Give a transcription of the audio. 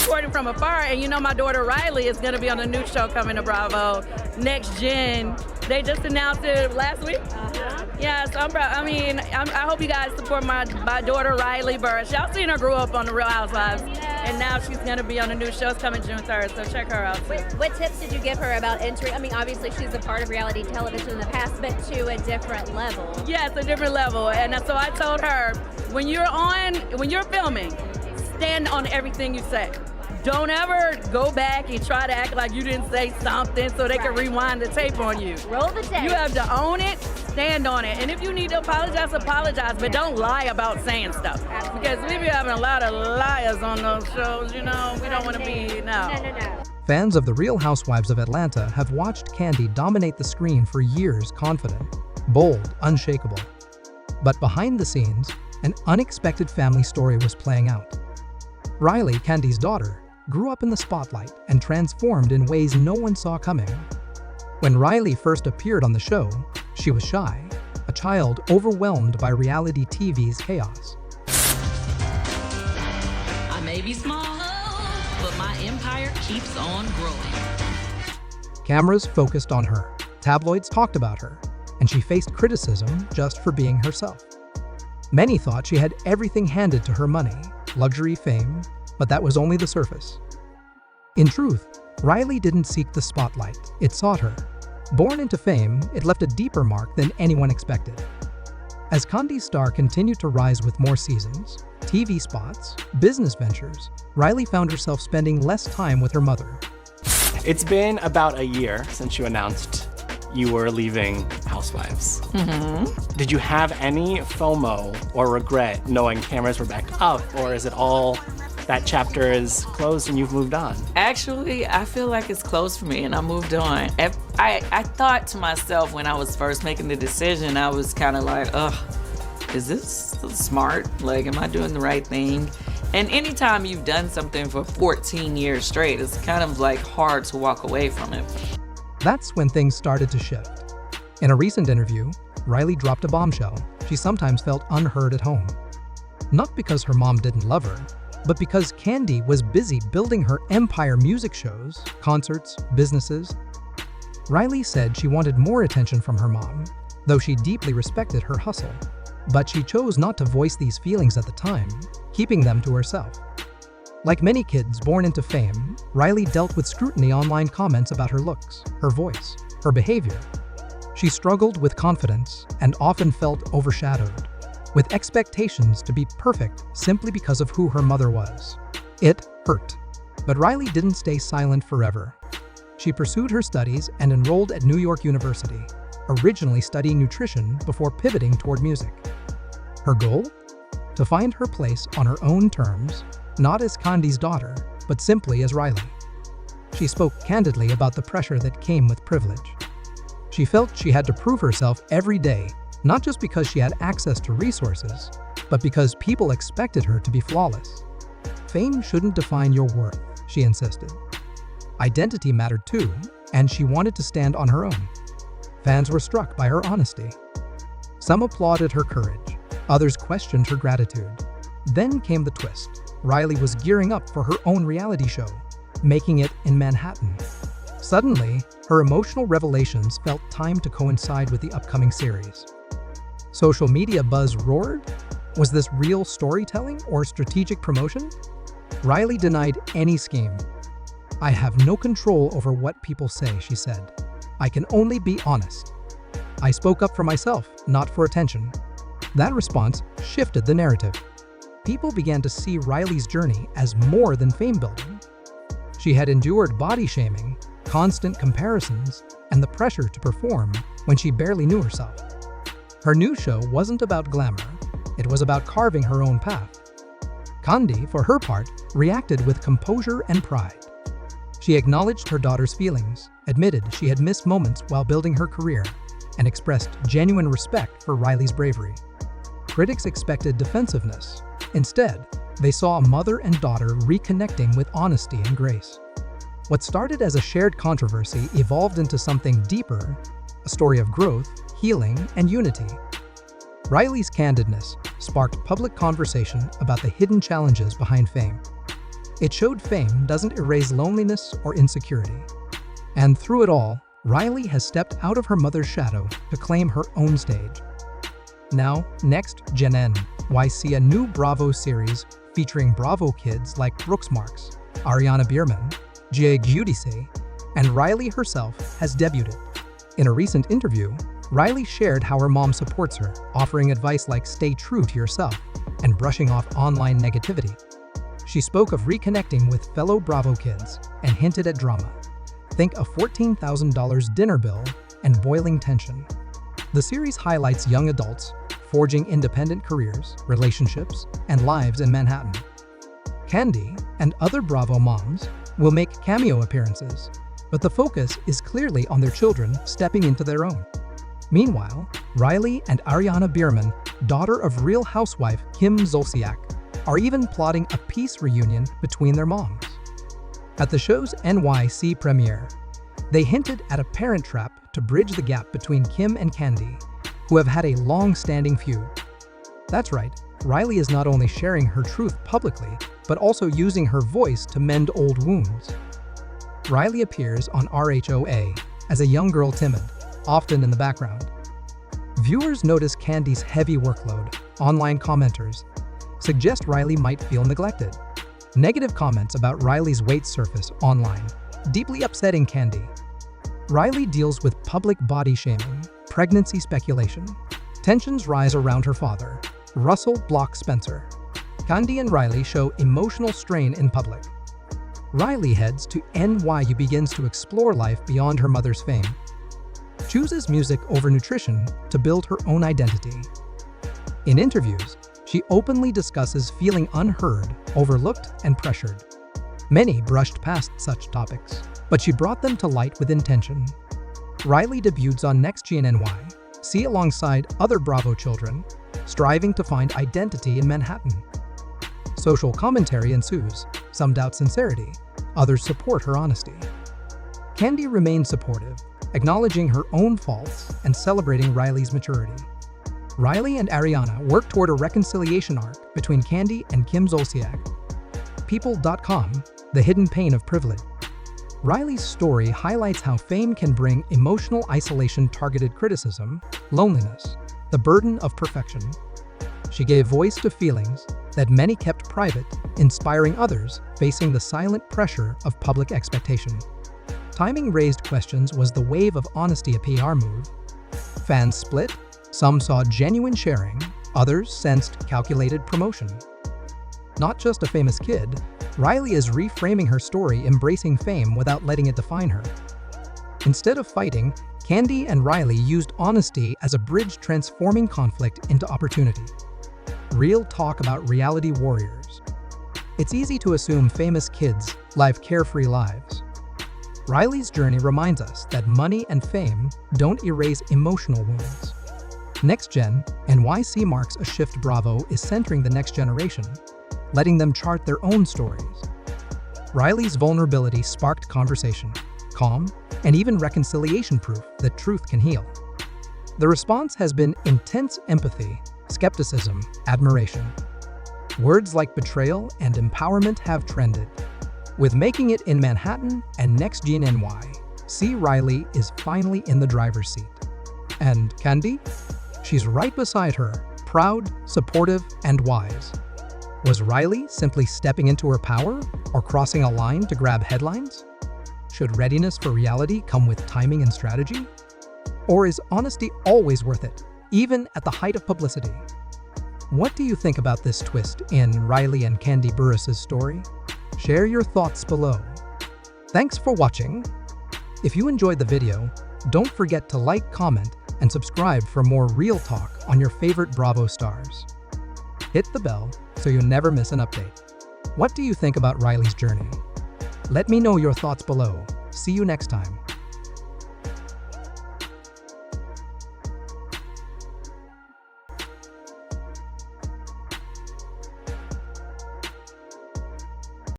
supporting from afar. And you know, my daughter Riley is going to be on a new show coming to Bravo, Next Gen. They just announced it last week. Yeah, so I hope you guys support my daughter Riley Burruss. Y'all seen her grow up on the Real Housewives, and now she's going to be on a new show. It's coming June 3rd, so check her out. What tips did you give her about entering? I mean, obviously she's a part of reality television in the past, but to a different level. Yes, a different level. And so I told her, when you're filming, stand on everything you say. Don't ever go back and try to act like you didn't say something so they can rewind the tape on you. Roll the tape. You have to own it, stand on it. And if you need to apologize, but don't lie about saying stuff. Absolutely. Because we be having a lot of liars on those shows, you know. We don't want to be, no. Fans of The Real Housewives of Atlanta have watched Kandi dominate the screen for years, confident, bold, unshakable. But behind the scenes, an unexpected family story was playing out. Riley, Kandi's daughter, grew up in the spotlight and transformed in ways no one saw coming. When Riley first appeared on the show, she was shy, a child overwhelmed by reality TV's chaos. I may be small, but my empire keeps on growing. Cameras focused on her, tabloids talked about her, and she faced criticism just for being herself. Many thought she had everything handed to her: money, luxury, fame, but that was only the surface. In truth, Riley didn't seek the spotlight, it sought her. Born into fame, it left a deeper mark than anyone expected. As Kandi's star continued to rise with more seasons, TV spots, business ventures, Riley found herself spending less time with her mother. It's been about a year since you announced you were leaving Housewives. Did you have any FOMO or regret knowing cameras were back up, or is it all that chapter is closed and you've moved on? Actually, I feel like it's closed for me and I moved on. I thought to myself when I was first making the decision, I was kind of like, ugh, is this smart? Like, am I doing the right thing? And anytime you've done something for 14 years straight, it's kind of like hard to walk away from it. That's when things started to shift. In a recent interview, Riley dropped a bombshell. She sometimes felt unheard at home. Not because her mom didn't love her, but because Kandi was busy building her empire: music shows, concerts, businesses. Riley said she wanted more attention from her mom, though she deeply respected her hustle. But she chose not to voice these feelings at the time, keeping them to herself. Like many kids born into fame, Riley dealt with scrutiny, online comments about her looks, her voice, her behavior. She struggled with confidence and often felt overshadowed, with expectations to be perfect simply because of who her mother was. It hurt. But Riley didn't stay silent forever. She pursued her studies and enrolled at New York University, originally studying nutrition before pivoting toward music. Her goal? To find her place on her own terms, not as Kandi's daughter, but simply as Riley. She spoke candidly about the pressure that came with privilege. She felt she had to prove herself every day, not just because she had access to resources, but because people expected her to be flawless. Fame shouldn't define your worth, she insisted. Identity mattered too, and she wanted to stand on her own. Fans were struck by her honesty. Some applauded her courage, others questioned her gratitude. Then came the twist. Riley was gearing up for her own reality show, making it in Manhattan. Suddenly, her emotional revelations felt timed to coincide with the upcoming series. Social media buzz roared. Was this real storytelling or strategic promotion? Riley denied any scheme. "I have no control over what people say," she said. "I can only be honest. I spoke up for myself, not for attention." That response shifted the narrative. People began to see Riley's journey as more than fame building. She had endured body shaming, constant comparisons, and the pressure to perform when she barely knew herself. Her new show wasn't about glamour, it was about carving her own path. Kandi, for her part, reacted with composure and pride. She acknowledged her daughter's feelings, admitted she had missed moments while building her career, and expressed genuine respect for Riley's bravery. Critics expected defensiveness. Instead, they saw a mother and daughter reconnecting with honesty and grace. What started as a shared controversy evolved into something deeper, a story of growth, healing, and unity. Riley's candidness sparked public conversation about the hidden challenges behind fame. It showed fame doesn't erase loneliness or insecurity. And through it all, Riley has stepped out of her mother's shadow to claim her own stage. Now, next Gen N, why see a new Bravo series featuring Bravo kids like Brooks Marks, Ariana Bierman, Gia Giudice, and Riley herself has debuted. In a recent interview, Riley shared how her mom supports her, offering advice like stay true to yourself and brushing off online negativity. She spoke of reconnecting with fellow Bravo kids and hinted at drama. Think a $14,000 dinner bill and boiling tension. The series highlights young adults forging independent careers, relationships, and lives in Manhattan. Kandi and other Bravo moms will make cameo appearances, but the focus is clearly on their children stepping into their own. Meanwhile, Riley and Ariana Bierman, daughter of Real Housewife Kim Zolciak, are even plotting a peace reunion between their moms. At the show's NYC premiere, they hinted at a parent trap to bridge the gap between Kim and Kandi, who have had a long-standing feud. That's right, Riley is not only sharing her truth publicly, but also using her voice to mend old wounds. Riley appears on RHOA as a young girl timid, often in the background. Viewers notice Kandi's heavy workload. Online commenters suggest Riley might feel neglected. Negative comments about Riley's weight surface online, deeply upsetting Kandi. Riley deals with public body shaming, pregnancy speculation. Tensions rise around her father, Russell Block Spencer. Kandi and Riley show emotional strain in public. Riley heads to NYU, begins to explore life beyond her mother's fame. Chooses music over nutrition to build her own identity. In interviews, she openly discusses feeling unheard, overlooked, and pressured. Many brushed past such topics, but she brought them to light with intention. Riley debuts on Next Gen NY, see alongside other Bravo children, striving to find identity in Manhattan. Social commentary ensues. Some doubt sincerity, others support her honesty. Kandi remains supportive, acknowledging her own faults and celebrating Riley's maturity. Riley and Ariana work toward a reconciliation arc between Kandi and Kim Zolciak. People.com, the hidden pain of privilege. Riley's story highlights how fame can bring emotional isolation, targeted criticism, loneliness, the burden of perfection. She gave voice to feelings that many kept private, inspiring others facing the silent pressure of public expectation. Timing raised questions. Was the wave of honesty a PR move? Fans split. Some saw genuine sharing, others sensed calculated promotion. Not just a famous kid, Riley is reframing her story, embracing fame without letting it define her. Instead of fighting, Kandi and Riley used honesty as a bridge, transforming conflict into opportunity. Real talk about reality warriors. It's easy to assume famous kids live carefree lives. Riley's journey reminds us that money and fame don't erase emotional wounds. Next Gen NYC marks a shift. Bravo is centering the next generation, letting them chart their own stories. Riley's vulnerability sparked conversation, calm, and even reconciliation, proof that truth can heal. The response has been intense empathy, skepticism, admiration. Words like betrayal and empowerment have trended. With Making It in Manhattan and Next Gen NY, see Riley is finally in the driver's seat. And Kandi? She's right beside her, proud, supportive, and wise. Was Riley simply stepping into her power or crossing a line to grab headlines? Should readiness for reality come with timing and strategy? Or is honesty always worth it, even at the height of publicity? What do you think about this twist in Riley and Kandi Burruss' story? Share your thoughts below. Thanks for watching. If you enjoyed the video, don't forget to like, comment, and subscribe for more real talk on your favorite Bravo stars. Hit the bell so you never miss an update. What do you think about Riley's journey? Let me know your thoughts below. See you next time.